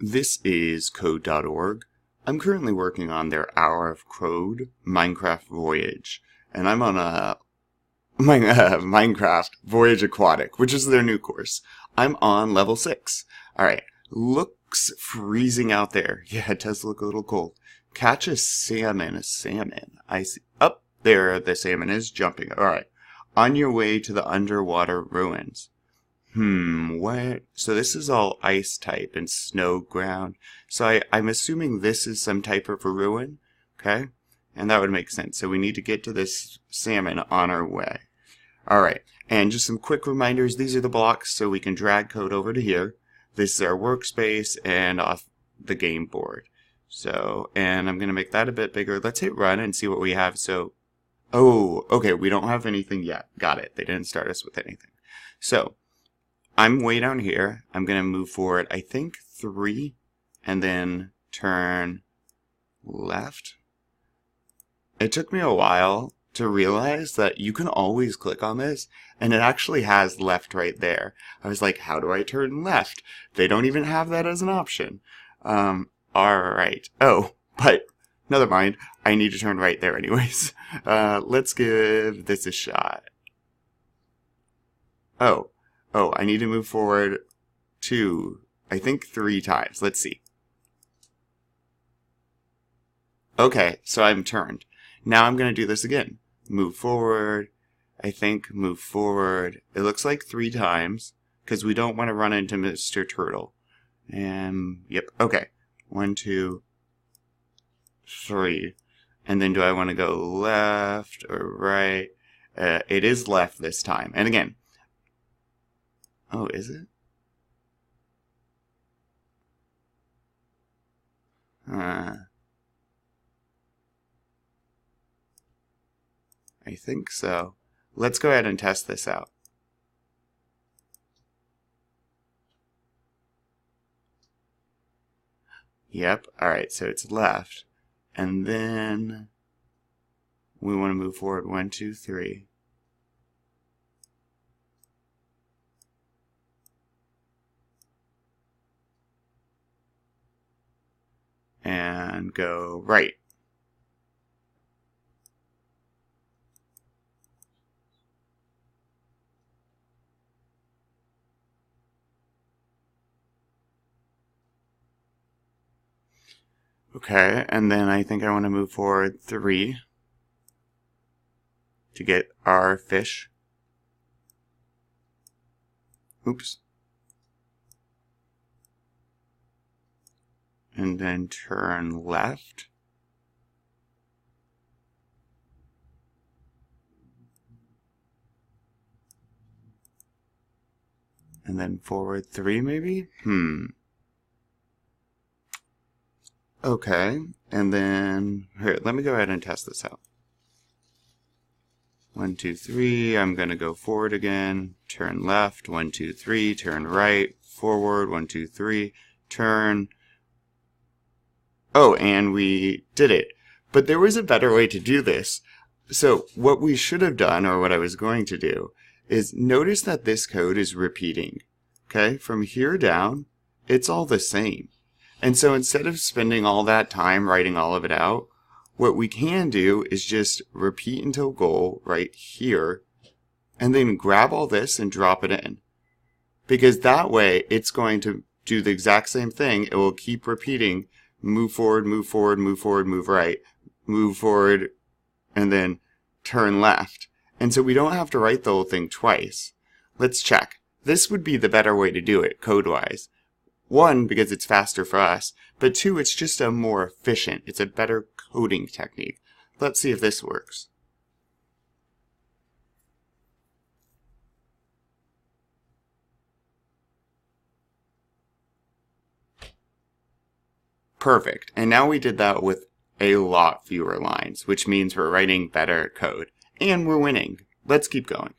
This is code.org. I'm currently working on their Hour of Code Minecraft Voyage, and I'm on Minecraft Voyage Aquatic, which is their new course. I'm on level 6. Alright, looks freezing out there. Yeah, it does look a little cold. Catch a salmon. I see. Up there, the salmon is jumping. Alright, on your way to the underwater ruins. What? So this is all ice type and snow ground. So I'm assuming this is some type of a ruin, okay? And that would make sense. So we need to get to this salmon on our way. Alright, and just some quick reminders. These are the blocks so we can drag code over to here. This is our workspace and off the game board. So, and I'm going to make that a bit bigger. Let's hit run and see what we have. So, oh, okay, we don't have anything yet. Got it. They didn't start us with anything. So, I'm way down here. I'm going to move forward, I think 3, and then turn left. It took me a while to realize that you can always click on this, and it actually has left right there. I was like, how do I turn left? They don't even have that as an option. Alright. Oh, but never mind. I need to turn right there anyways. Let's give this a shot. Oh, I need to move forward 2, I think 3 times. Let's see. Okay, so I'm turned. Now I'm going to do this again. Move forward, I think move forward. It looks like 3 times, because we don't want to run into Mr. Turtle. And, yep, okay. 1, 2, 3. And then do I want to go left or right? It is left this time. And again, oh, is it? I think so. Let's go ahead and test this out. Yep, alright, so it's left. And then we want to move forward 1, 2, 3. And go right. Okay, and then I think I want to move forward 3 to get our fish. Oops. And then turn left. And then forward 3 maybe? Okay, and then, here, let me go ahead and test this out. 1, 2, 3, I'm going to go forward again, turn left, 1, 2, 3, turn right, forward, 1, 2, 3, turn. Oh, and we did it. But there was a better way to do this. So what we should have done, or what I was going to do, is notice that this code is repeating. Okay, from here down, it's all the same. And so instead of spending all that time writing all of it out, what we can do is just repeat until goal right here, and then grab all this and drop it in. Because that way, it's going to do the exact same thing. It will keep repeating, move forward, move forward, move forward, move right, move forward, and then turn left. And so we don't have to write the whole thing twice. Let's check. This would be the better way to do it, code-wise. 1, because it's faster for us, but 2, it's just a more efficient, it's a better coding technique. Let's see if this works. Perfect. And now we did that with a lot fewer lines, which means we're writing better code. And we're winning. Let's keep going.